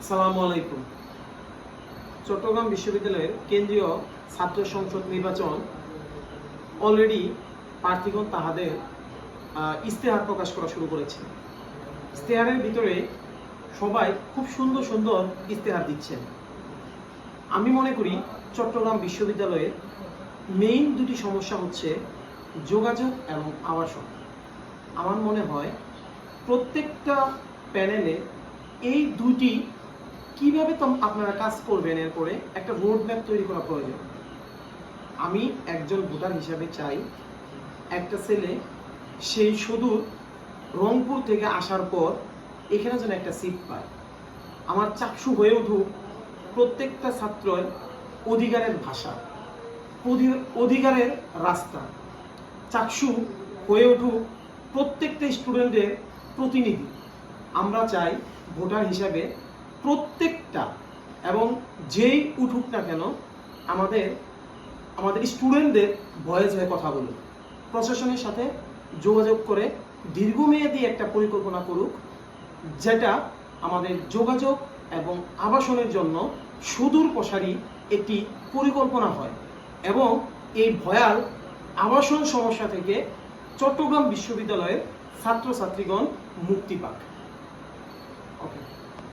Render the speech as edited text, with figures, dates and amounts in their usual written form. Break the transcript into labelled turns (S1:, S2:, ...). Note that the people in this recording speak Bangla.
S1: আসসালামু আলাইকুম। চট্টগ্রাম বিশ্ববিদ্যালয়ের কেন্দ্রীয় ছাত্র সংসদ নির্বাচন অলরেডি প্রার্থীগণ তাহাদের ইশতেহার প্রকাশ করা শুরু করেছে। ইশতেহারের ভিতরে সবাই খুব সুন্দর সুন্দর ইশতেহার দিচ্ছেন। আমি মনে করি চট্টগ্রাম বিশ্ববিদ্যালয়ের মেইন দুটি সমস্যা হচ্ছে যোগাযোগ এবং আবাসন। আমার মনে হয় প্রত্যেকটা প্যানেলে এই দুটি কিভাবে আপনারা কাজ করবেন এরপরে একটা রোড ম্যাপ তৈরি করা প্রয়োজন। আমি একজন ভোটার হিসাবে চাই একটা ছেলে সেই সুদূর রংপুর থেকে আসার পর এখানে যেন একটা সিট পায়। আমার চাক্ষু হয়ে উঠুক প্রত্যেকটা ছাত্রের অধিকারের ভাষা, অধিকারের রাস্তা, চাক্ষু হয়ে উঠুক প্রত্যেকটা স্টুডেন্টের প্রতিনিধি। আমরা চাই ভোটার হিসাবে প্রত্যেকটা এবং যেই উঠুক না কেন আমাদের স্টুডেন্টদের ভয়েস হয়ে কথা বলুক, প্রশাসনের সাথে যোগাযোগ করে দীর্ঘমেয়াদী একটা পরিকল্পনা করুক, যেটা আমাদের যোগাযোগ এবং আবাসনের জন্য সুদূর প্রসারী একটি পরিকল্পনা হয় এবং এই ভয়াল আবাসন সমস্যা থেকে চট্টগ্রাম বিশ্ববিদ্যালয়ের ছাত্রছাত্রীগণ মুক্তি পাক। ওকে।